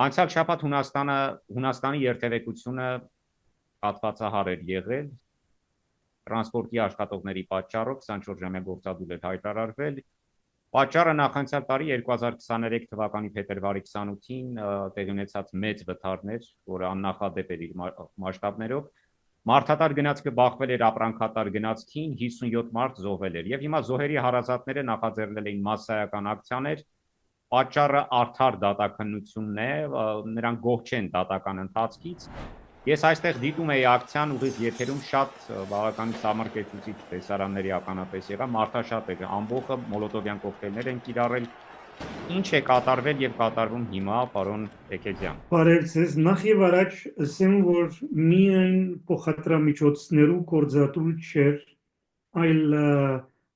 Անցյալ շաբաթ Հունաստանի երթևեկությունը հատվածահար էր եղել, տրանսպորտի աշխատողների պատճառով 24-ժամյա գործադուլ էր հայտարարվել։ Պատճառը նախանցյալ տարի 2023 թվականի փետրվարի 28-ին տեղի ունեցած մեծ վթարն էր, որը աննախադեպ էր իր մասշտաբներով։ Մարդատար գնացքը բախվել էր ապրանքատար գնացքին, 57 մարդ զոհվել էր, եւ հիմա զոհերի հարազատները նախաձեռնել էին մասսայական ակցիաներ։ Պատճառը արդար դատաքննությունն է, նրանք գոհ չեն դատական ընթացքից։ Ես այստեղ դիտում էի ակցիան ուղիղ եթերում շատ բավականին սամրկեցուցիչ տեսարանների ականատես եղա, մարդաշատ էր, ամբողջը մոլոտովյան կոկտեյլներ են կիրառել։ Ինչ է կատարվել եւ կատարվում հիմա, պարոն Թեքեջյան։ Բարև ձեզ, նախ եւ առաջ ասեմ, որ միայն փոխադրամիջոցներու կորզատուլ չէր, այլ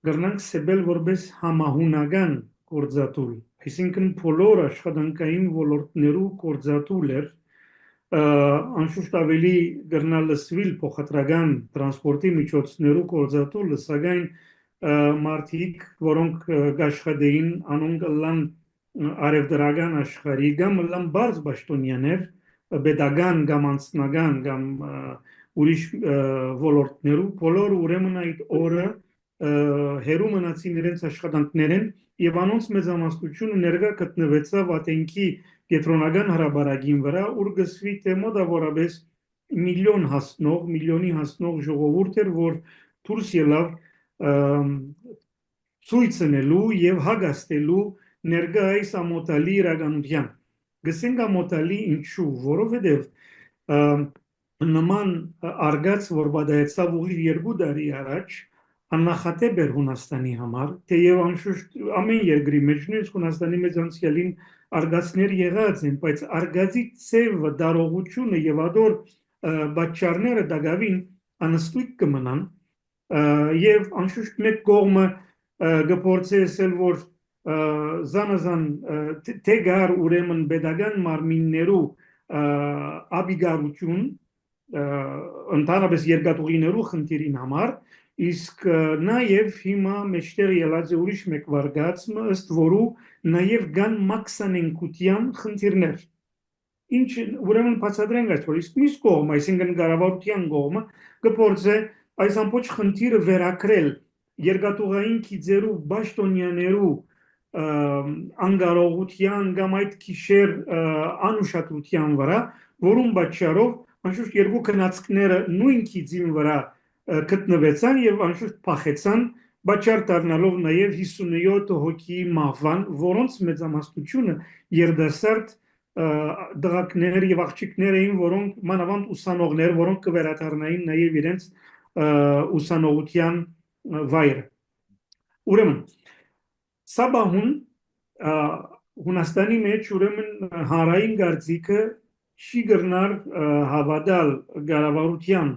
գրնանք սեբել որպես համահունական կորզատուլ, այսինքն բոլոր աշխատանքային ոլորտներու կորզատուլ էր, անշուշտ ավելի գրնալսվիլ փոխադրական տրանսպորտի միջոցներու կորզատուլը, սակայն մարդիկ, որոնք աշխատեին անոնք լան արևդրական աշխարհի կամ լան բարձ պաշտոնյաներ, պետական կամ անձնական կամ ուրիշ ոլորտներու, բոլոր ուրեմն այդ օրը հերու մնացին իրենց աշխատանքներեն եւ անոնց մեծամասնությունը ներկա գտնվեցավ ատենքի կենտրոնական հրաբարագին վրա, ուր գսվի թե մոտավորապես միլիոնի հասնող ժողովուրդ էր, որ դուրս ելավ ցույցնելու եւ հագաստելու ներկա այս ամոթալի իրականության։ Գսենք ամոթալի ինչու, որովհետեւ նման արգած որ բադայեցավ ուղիղ 2 տարի առաջ աննախադեպ էր Հունաստանի համար, թեև անշուշտ ամեն երկրի մեջ նույնիսկ Հունաստանի մեջ անցյալին արգածներ եղած են, բայց արգածի ծևը, դարողությունը եւ ադոր բաճարները դակավին անստույկ կմնան եւ անշուշտ մեկ կողմը գործի ասել որ զանազան թե գար ուրեմն pedagogan մարմիններու աբիգարություն ընդհանրապես երկաթուղիներու խնդիրին համար իսկ նաեւ հիմա մեջտեղ ելած է ուրիշ մեկ վարգածը ըստ որու նաեւ կան մաքսանենկության խնդիրներ ինչ ուրեմն բացատրենք այս որ իսկ մյուս կողմը այսինքն կառավարության կողմը կփորձի այս ամբողջ խնդիրը վերակրել երկաթուղային քիծերու պաշտոնյաներու անգարողության կամ այդ քիշեր անուշադրության վրա որում պատճառով անշուշտ երկու քննածքները նույն քիծին վրա գտնվեցան եւ անշուշտ փախեցան պատճառ դառնալով նաեւ 57 հոգի մահվան որոնց մեծամասնությունը երդասարդ դղակներ եւ աղջիկներ էին որոնք մանավանդ ուսանողներ որոնք կվերադառնային նաեւ իրենց ուսանողության վայրը ուրեմն Սաբահուն Հունաստանի մեջ ուրեմն հանրային գործիքը չի գրնար հավատալ կառավարության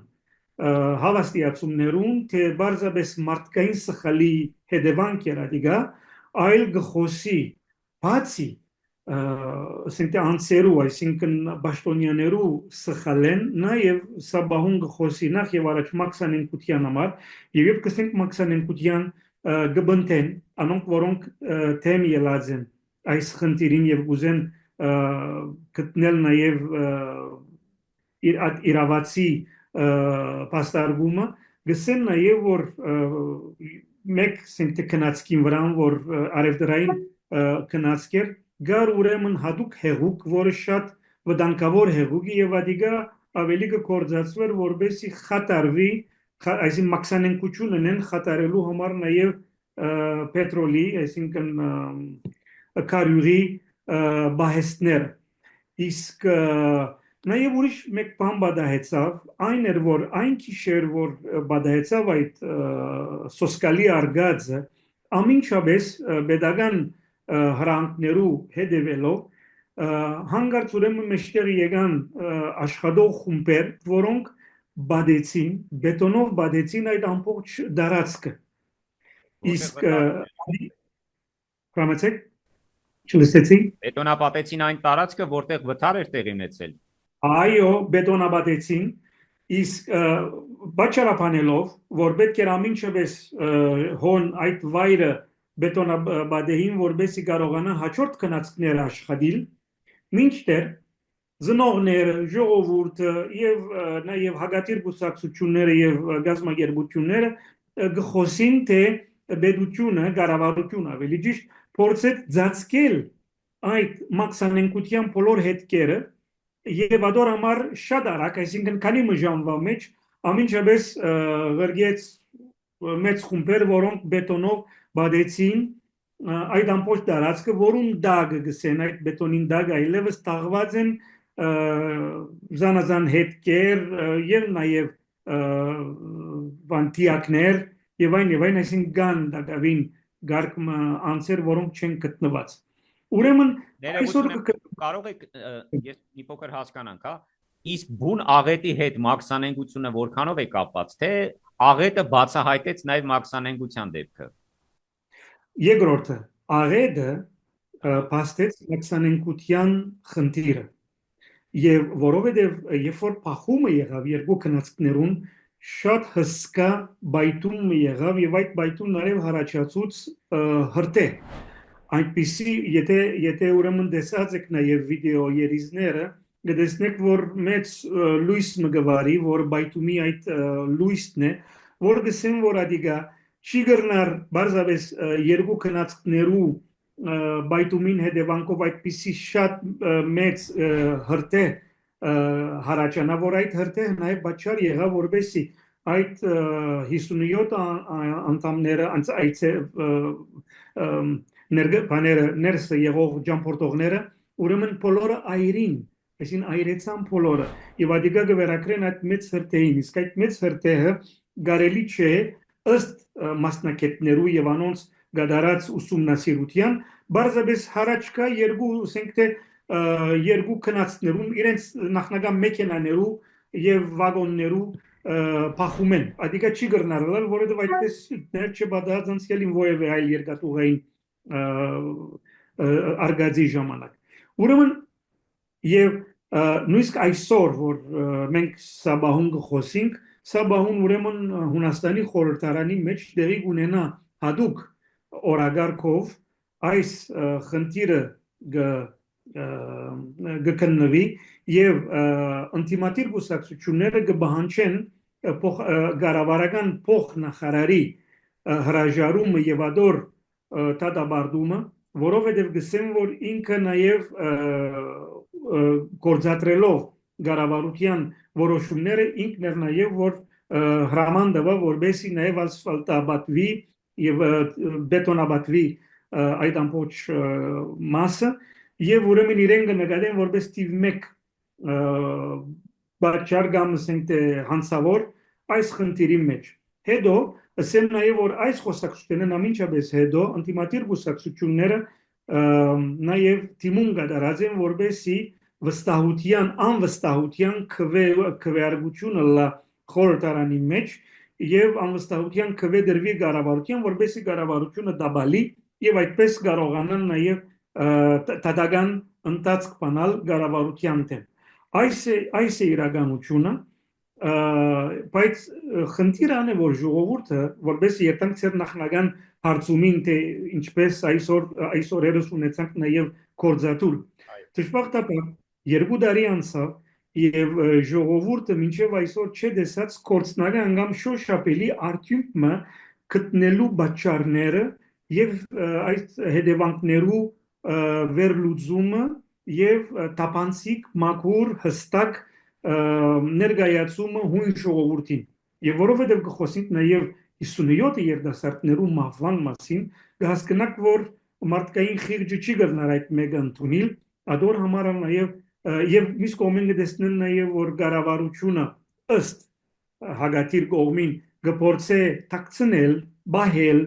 հավաստիացումներուն թե բարձրապես մարդկային սխալի հետևանք էր ադիգա այլ գխոսի բացի ասենք անցերու այսինքն պաշտոնյաներու սխալեն նաև Սաբահուն գխոսի նախ եւ առաջ մաքսանենկության համար եւ երբ կսենք մաքսանենկության գբնտեն անոնք որոնք թեմ ելած են այս խնդիրին եւ գուզեն գտնել նաեւ իրավացի պաստարգումը գսեն նաեւ որ մեկ սենտե կնացքին վրա որ արևդրային կնացքեր գար ուրեմն հadoop հեղուկ որը շատ վտանգավոր հեղուկ եւ ադիգա ավելի կկործածվեր որբեսի խատարվի այսին մաքսանենկությունն են խատարելու համար նաեւ պետրոլի այսինքն կարյուրի բահեստներ իսկ նաեւ ուրիշ մեկ բան բադահեցավ այն էր որ այն քիշեր որ բադահեցավ այդ սոսկալի արգածը ամենչապես pedagogan հրանքներու հետևելով հանգարց ուրեմն մեջտեղ եկան աշխատող խումբեր որոնք բադեցին բետոնով բադեցին այդ ամբողջ դարածքը իսկ կամեցեք չլսեցի Բետոնապատեցին այն տարածքը որտեղ վթար էր տեղի ունեցել այո բետոնապատեցին իսկ բաճարապանելով որ պետք էր ամենչպես հոն այդ վայրը բետոնաբադեին որբեսի կարողանան հաջորդ քնածքները աշխատել Մինչդեռ Զնողները, ժողովուրդը եւ նաեւ հագատիր բուսակցությունները եւ գազագերբությունները գխոսին թե բեդությունը, կառավարությունը ավելի ճիշտ փորձեց ծածկել այդ մաքսանենկության բոլոր հետքերը եւ ադոր համար շատ արագ, այսինքն քանի մժամվա մեջ ամենջապես գրգեց մեծ խումբեր, որոնք բետոնով բադեցին այդ ամբողջ տարածքը, որում դագը գսեն այդ բետոնին դագը այլևս տաղված են զանազան հետքեր եւ նաեւ վանտիակներ եւ այն այսինքն դակավին գարկմը անցեր որոնք չեն գտնված ուրեմն այսօր կարող եք ես մի փոքր հասկանանք հա իսկ բուն աղետի հետ մաքսանենգությունը որքանով է կապված թե աղետը բացահայտեց նաեւ մաքսանենգության դեպքը երկրորդը աղետը փաստեց մաքսանենգության խնդիրը Եվ որովհետև երբ որ փախումը եղավ երկու քնածքներուն շատ հսկա բայթում եղավ եւ այդ բայթում նաև հարաճացուց հրտե այնպիսի եթե ուրեմն տեսած եք նաև վիդեո երիզները կտեսնեք որ մեծ լույս մգվարի որ բայթումի այդ լույսն է որ գսեն որ ադիգա չի գրնար բարձավես երկու քնածքներու բայթումին հետևանքով այդպիսի շատ մեծ հրտե հարաճանա որ այդ հրտե նաև բաճար եղավ որբեսի այդ 57 անդամները այդ ներսը եղող ջամփորդողները ուրեմն բոլորը այրին այսին այրեցան բոլորը եւ ադիգա գվերակրեն այդ մեծ հրտեին իսկ այդ մեծ հրտեը գարելի չէ ըստ մասնակիցներու եւ անոնց գադարած ուսումնասիրության բարձրապես հարաճ կա երկու ասենք թե երկու քնածներում իրենց նախնական մեքենաներու եւ վագոններու փախում են ադիկա չի գրնարել որովհետեւ այդպես դեռ չբադած անցյալին ովևէ այլ երկաթուղային արգածի ժամանակ ուրեմն եւ նույնիսկ այսօր որ մենք սաբահուն գխոսենք սաբահուն ուրեմն Հունաստանի խորհրդարանի մեջ դեղի ունենա հadouk օրագարկով այս խնդիրը գկննվի եւ անտիմատիր բուսակցությունները կբահանջեն գարավարական փոխնախարարի հրաժարումը եւ ադոր տադաբարդումը որովհետեւ գսեն որ ինքը նաեւ գործադրելով գարավարության որոշումները ինքն էր նաեւ որ հրամանդվա որբեսի նաեւ ասֆալտաբատվի եւ բետոնաբատվի այդ ամբողջ մասը եւ ուրեմն իրեն կնկատեն որպես տիվ 1 բաճար կամ ասենք հանցավոր այս խնդիրի մեջ հետո ասեմ նաեւ որ այս խոսակցությունն ամենջապես հետո անտիմատիր բուսակցությունները նաեւ թիմուն կդարած են որբեսի վստահության անվստահության քվեարկությունը լա խորհրդարանի մեջ եւ անվստահության քվեդրվի կառավարության որբեսի կառավարությունը դաբալի եւ այդպես կարողանան նաեւ տադական ընթացք բանալ կառավարության դեմ այս է իրականությունը բայց խնդիրն է որ ժողովուրդը որբեսի երտանք ծեր նախնական հարցումին թե ինչպես այսօր երես ունեցանք նաեւ կորզատուր դժբախտաբար երկու տարի անցավ եւ ժողովուրդը մինչեւ այսօր չէ դեսած կորցնական անգամ շոշափելի արդյունքը գտնելու բաճարները եւ այս հետևանքներու վերլուծումը եւ տապանցիկ մաքուր հստակ ներկայացումը հույն ժողովրդին եւ որովհետեւ կխոսենք նաեւ 57 երդասարտներու մահվան մասին կհասկանաք որ մարդկային խիղճը չի գտնար այդ մեկը ընդունել ադոր համար նաեւ եւ միս կողմին դեսնեն նաեւ որ կառավարությունը ըստ հագատիր կողմին գործե տակցնել բահել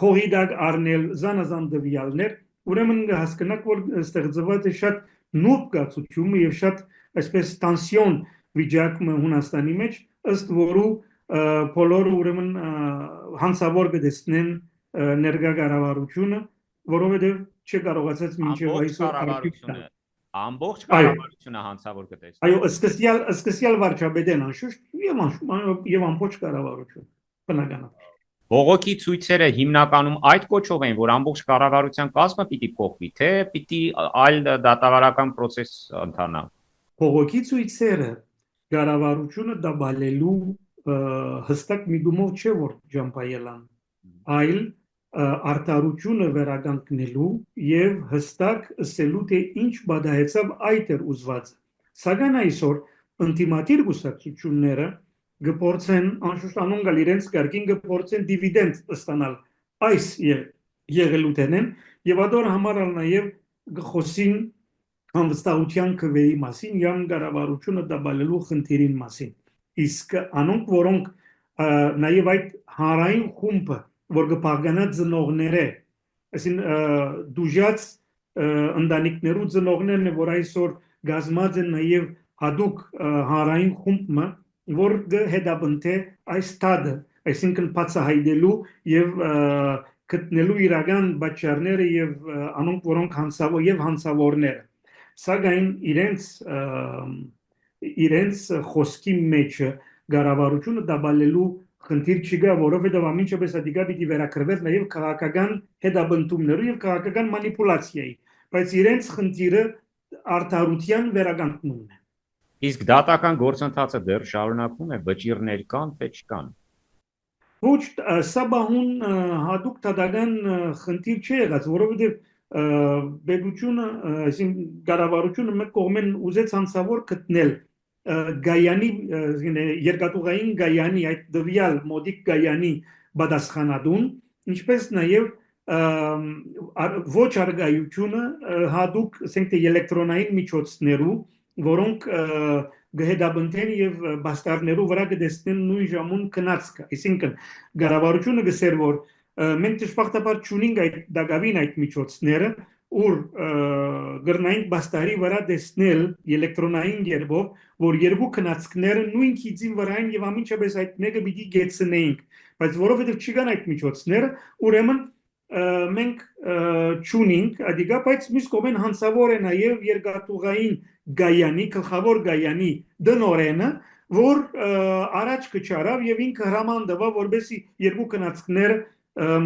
կողիդակ արնել զանազան դվյալներ ուրեմն հասկանաք որ ստեղծված է շատ նուրբ գացություն եւ շատ այսպես տենսիոն վիճակը Հունաստանի մեջ ըստ որու բոլորը ուրեմն հանցավոր կդեսնեն ներկա կառավարությունը որովհետեւ չկարողացած մինչեւ այսօր ամբողջ կառավարությունը հանցավոր կտեսնի այո սկսյալ վարչապետն անշուշտ եւ ամբողջ կառավարությունը բնականաբար Բողոքի ցույցերը հիմնականում այդ կոչով են, որ ամբողջ կառավարության կազմը պիտի փոխվի, թե պիտի այլ դատավարական process ընթանա։ Փողոքի ցույցերը կառավարությունը դաբալելու հստակ միտումով չէ որ ջամփայելան, այլ արտարությունը վերականգնելու եւ հստակ ասելու թե ինչ բադահեցավ այդ էր ուզված։ Սակայն այսօր ինտիմատիր գուսակցությունները գործեն անշուշտ անուն գալ իրենց կարգին գործեն դիվիդենդ ստանալ այս եղելութենեն եւ ադոր համարալ նաեւ գխոսին անվստահության քվեի մասին եւ կառավարությունը դաբալելու խնդիրին մասին իսկ անոնք որոնք նաեւ այդ հարային խումբը որ կփաղկանա ծնողները այսին դուժած ընտանիքներու ծնողներն որ այսօր գազմած են նաեւ հadouk հարային խումբը որ հետաբնթե այս տադը այսինքն բացահայտելու եւ գտնելու իրական բաճարները եւ անոնք որոնք հանցավորները սակայն իրենց խոսքի մեջ կառավարությունը դաբալելու խնդիր չկա, որովհետև ամենջապես ադիգա պիտի վերակրվեր նաև քաղաքական հետաբնտումներով եւ քաղաքական մանիպուլյացիայի, բայց իրենց խնդիրը արդարության վերականգնումն է։ Իսկ դատական գործընթացը դեռ շարունակվում է, վճիռներ կան, թե չկան։ Ոչ, սա բահուն հadouk դատական խնդիր չի եղած, որովհետև պետությունը, այսինքն կառավարությունը մեկ կողմեն ուզեց հանցավոր գտնել Գայանի երկաթուղային Գայանի այդ դվյալ մոդիկ Գայանի բադասխանադուն ինչպես նաև ոչ արգայությունը հadouk ասենք թե էլեկտրոնային միջոցներու որոնք գհետաբնթեն եւ բաստարներու վրա կդեսնեն նույն ժամուն կնածքը այսինքն կառավարությունը գսեր որ մենք դժբախտաբար չունենք այդ դակավին այդ միջոցները ուր գրնային բաստարի վրա դեսնել էլեկտրոնային երբով որ երկու քնածքները նույն քիծին վրային եւ ամենջապես այդ մեկը պիտի գեցնեինք բայց որովհետեւ չկան այդ միջոցները ուրեմն մենք չունենք ադիգա բայց մյուս կողմեն հանցավոր է նաեւ երկաթուղային Գայանի գլխավոր Գայանի դնորենը որ առաջ կչարավ եւ ինքը հրամանդվա որբեսի երկու քնածքները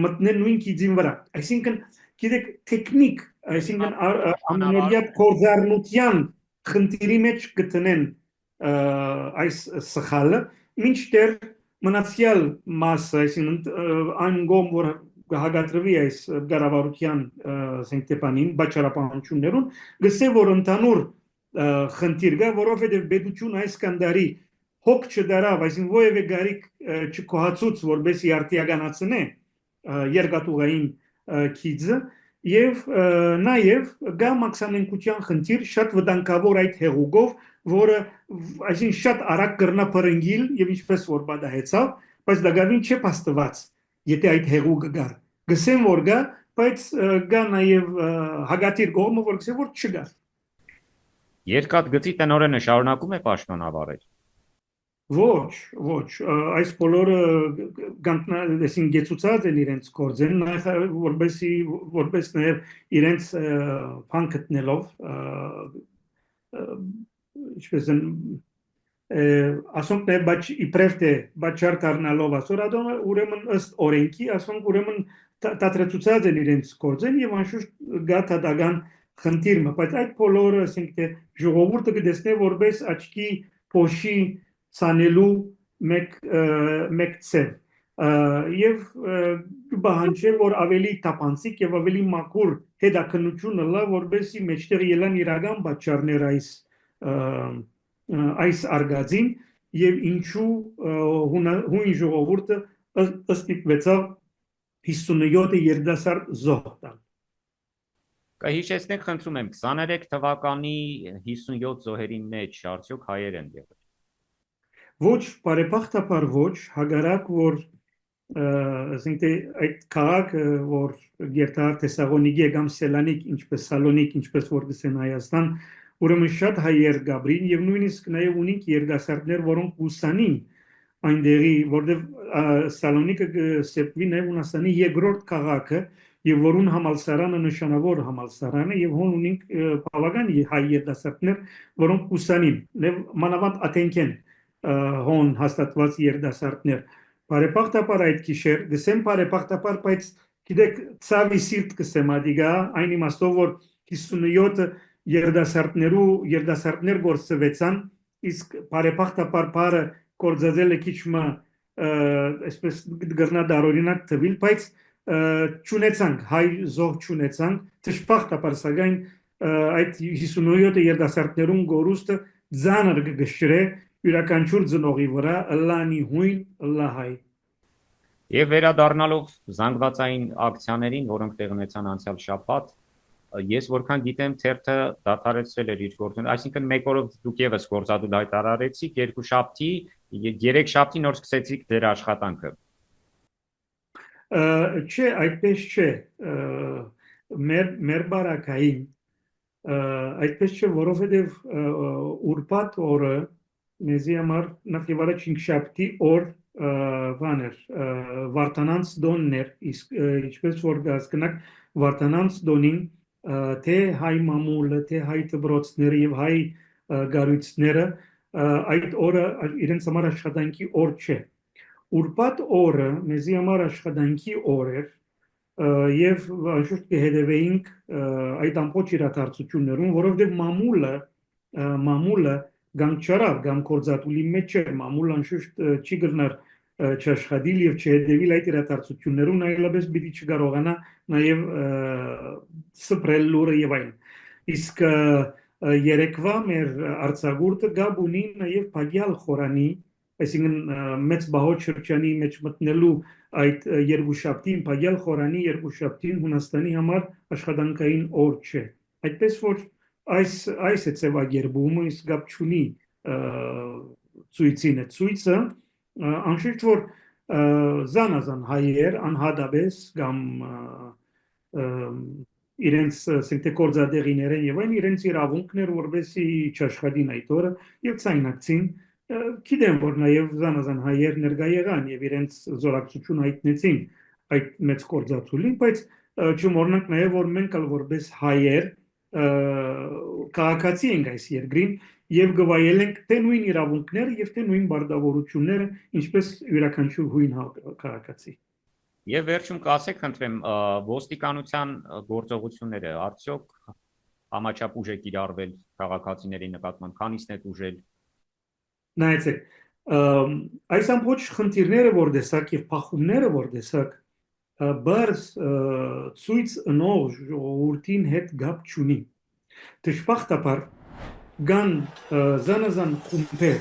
մտնեն նույն քիծին վրա այսինքն գիտեք տեխնիկ այսինքն ամենօրյա կորզառնության խնդիրի մեջ գտնեն այս սխալը մինչդեռ մնացյալ մասը այսինքն այն գոմ որ հագատրվի այս կառավարության ասենք թե բանին բաճարապանություններուն գսե որ ընդանուր խնդիր կա որովհետև պետությունը այս կանդարի հոգ չդարավ այսինքն ովևէ գարիկ չկոհացուց որբեսի արտիականացնե երկաթուղային քիծը եւ նաեւ գա մաքսանենկության խնդիր շատ վտանգավոր այդ հեղուկով որը այսինքն շատ արագ կրնա փրնգիլ եւ ինչպես որ բադահեցավ բայց դակավին չէ փաստված եթե այդ հեղուկը գա գսեն որ գա բայց գա նաեւ հագատիր կողմը որ գսե որ չգա Երկաթգծի տնօրենը շարունակում է պաշտոնավարել ոչ այս բոլորը գանտնալեսին գեցուցած են իրենց գործեն որպես նաև իրենց փան գտնելով ինչպես են ասոնք նաև բայց իբրև թե բաճար դառնալով ասորադոն ուրեմն ըստ օրենքի ասոնք ուրեմն դատրեցուցած են իրենց գործեն եւ անշուշտ գաթադական խնդիրը բայց այդ բոլորը ասենք թե ժողովուրդը կդեսնե որպես աչքի փոշի ցանելու մեկ ցև եւ բանջե որ ավելի տապանցիկ եւ ավելի մաքուր հետաքննությունը լավ որբեսի մեջտեղ ելան իրական բաճարներ այս արգածին եւ ինչու հույն ժողովուրդը ըստիպվեցավ 57 երդասարդ զոհ տալ Կհիշեցնենք խնդրում եմ 23 թվականի 57 զոհերի մեջ արդյոք հայեր են եղել Ոչ, բարեբախտաբար ոչ, հագարակ որ ասենք թե այդ քաղաքը որ Գերտար Թեսաղոնիկի կամ Սելանիկ ինչպես Սալոնիկ ինչպես որ գսեն Հայաստան ուրեմն շատ հայեր գաբրին եւ նույնիսկ նաեւ ունենք երդասարտներ որոնք ուսանին այնտեղի որտեղ Սալոնիկը սեպվի նաեւ ունասանի երկրորդ քաղաքը եւ որուն համալսարանը նշանավոր համալսարան է եւ հոն ունենք բավական հայ երդասարտներ որոնք ուսանին մանավանդ ատենքեն հոն հաստատված երդասարտներ բարեփոխտապար այդ գիշեր գսեմ բարեփոխտապար բայց գիտեք ցավի սիրտ գսեմ ադիգա այն իմաստով որ 57 երդասարտներ գործվեցան իսկ բարեփոխտապար բարը գործածել է քիչ մը այսպես գրնա դարօրինակ թվիլ բայց ճունեցանք հայ զոհ ճունեցանք դժբախտաբար սակայն այդ 57 երդասարտներուն գորուստը ձանր գշրե յուրաքանչյուր ծնողի վրա լանի հույն լահայ Եվ վերադառնալով զանգվածային ակցիաներին, որոնք տեղ ունեցան անցյալ շաբաթ, ես որքան գիտեմ, թերթը դադարեցրել էր իր գործունեությունը, այսինքն մեկ օրով դուք եւս գործադուլ հայտարարեցիք, երկու շաբթի, երեք շաբթի նոր սկսեցիք ձեր աշխատանքը։ Չէ, այդպես չէ, մեր բարակային այդպես չէ, որովհետև ուրբաթ օրը մեզի համար նախ եւ առաջ 5 շաբթի օր բաներ Վարդանանց դոններ իսկ ինչպես որ գասկնակ Վարդանանց դոնին թե հայ մամուլը թե հայ դբրոցները եւ հայ գարույցները այդ օրը իրենց համար աշխատանքի օր չէ ուրբաթ օրը մեզի համար աշխատանքի օր էր եւ շուտ կհետեւեինք այդ ամբողջ իրադարձություններուն որովհետեւ մամուլը Գամ չարավ, գամ կորզատուլի մեջ էր, մամուլ անշուշտ չի գրնար չաշխադիլ և չհետևիլ այդ իրադարձություններուն, այլապես պիտի չկարողանա նաև սփռել լուրը եւ այլն։ Իսկ երեկվա մեր արձակուրդը գաբ ունի նաև Փագյալ խորանի, այսինքն մեծ բահոց շրջանի մեջ մտնելու այդ երկուշաբթին, Փագյալ խորանի երկուշաբթին Հունաստանի համար աշխատանքային օր չէ։ Այդպես որ այս է ծևագերբումը իսկ գապ չունի ցույցին է ցույցը անշուշտ որ զանազան հայեր անհադաբես կամ իրենց սենտեկորձադեղիներ եւ այն իրենց իրավունքներ որբեսի չաշխատին այդ օրը եւ ցայնակցին գիտեմ որ նաեւ զանազան հայեր ներկա եղան եւ իրենց զորակցություն հայտնեցին այդ մեծ կորձացուլին բայց չմոռնանք նաեւ որ մենք որպես հայեր քաղաքացի ենք այս երկրին եւ գվայել ենք թե նույն իրավունքները եւ թե նույն բարդավորությունները ինչպես յուրաքանչյուր հույն քաղաքացի Եվ վերջում կասեք խնդրեմ ոստիկանության գործողությունները արդյոք համաչափ ուժ է կիրառվել քաղաքացիների նկատմամբ քանիսն է ուժել նայեցեք այս ամբողջ խնդիրները որ տեսակ եւ փախումները որ տեսակ բարձ ցույց ընող ժողովրդին հետ գապ չունի դժբախտաբար գան զանազան խումբեր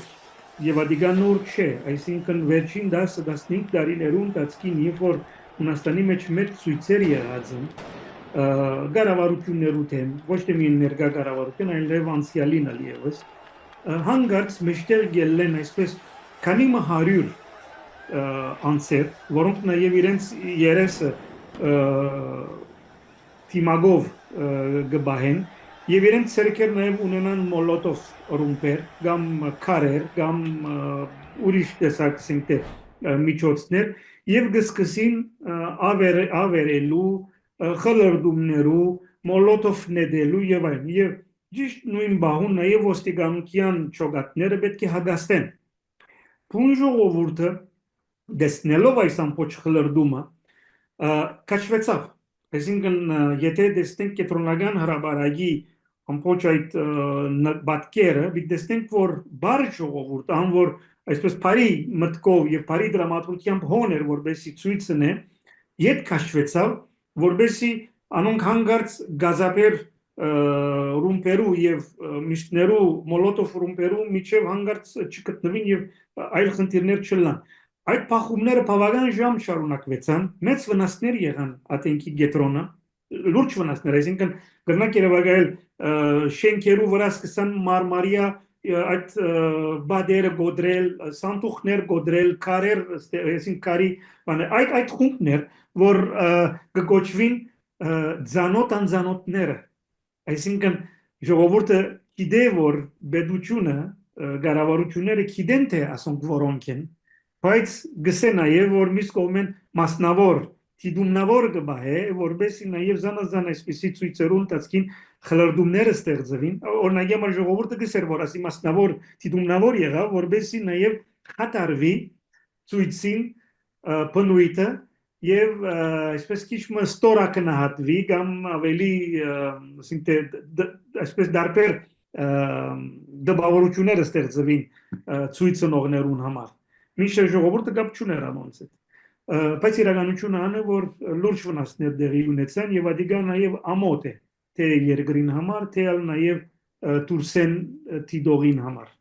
եւ ադիգան նոր չէ այսինքն վերջին 10-15 տարիներուն տածքին երբ որ Հունաստանի մեջ մեծ ցույցեր եղած են գարավարություններու թեմ ոչ թե միայն ներկա գարավարություն այլև անցյալին ալիևս հանգարց մեջտեղ գելեն այսպես քանի 100 անձեր, որոնք նաև իրենց երեսը թիմագով գբահեն եւ իրենց ցերկեր նաև ունենան մոլոտով ռումպեր, կամ քարեր, կամ ուրիշ տեսակ սինտե միջոցներ եւ գսկսին ավերելու խլրդումներու մոլոտով նետելու եւ այլն եւ ճիշտ նույն բահուն նաև ոստիկանության ճոգատները պետք է հագաստեն Փուն ժողովուրդը դեսնելով այս ամբողջ խլրդումը կաշվեցավ այսինքն եթե դեսնենք կենտրոնական հրաբարագի ամբողջ այդ բատկերը դեսնենք որ բարդ ժողովուրդ ան որ այսպես բարի մտքով եւ բարի դրամատուրգիամբ հոներ որբեսի ցույցն է իդ կաշվեցավ որբեսի անոնք հանգարց գազապեր ռումպերու եւ միշտներու մոլոտով ռումպերու միջև հանգարց չգտնվին եւ այլ խնդիրներ չլան Այդ փախումները բավական ժամ շարունակվեցան, մեծ վնասներ եղան ատենքի գետրոնը, լուրջ վնասներ, այսինքն գրնակ երևակայել շենքերու վրա սկսան մարմարիա այդ բադերը գոդրել, սանտուխներ գոդրել, կարեր, այսինքն կարի, այդ խումբներ, որ կգոչվին ձանոտ անձանոտները, այսինքն ժողովուրդը գիտե որ բեդությունը, գարավարությունները գիտեն թե ասոնք որոնք են Բայց գսե նաև որ միս կողմեն մասնավոր թիդումնավոր գբահե որբեսի նաև զանազան այսպիսի ցույցերուն տածքին խլրդումները ստեղծվին օրինակ համար ժողովուրդը գսեր որ ասի մասնավոր թիդումնավոր եղավ որբեսի նաև խաթարվի ցույցին բնույթը եւ այսպես քիչ մը ստորակնահատվի կամ ավելի այսպես դարբեր դպավորություններ ստեղծվին ցույցնողներուն համար միշտ ժողովուրդը կապ չուներ անոնց հետ բայց իրականությունը անը որ լուրջ վնասներ դեղի ունեցան եւ ադիգա նաեւ ամոթ է թե երկրին համար թե ալ նաեւ դուրսեն տիդողին համար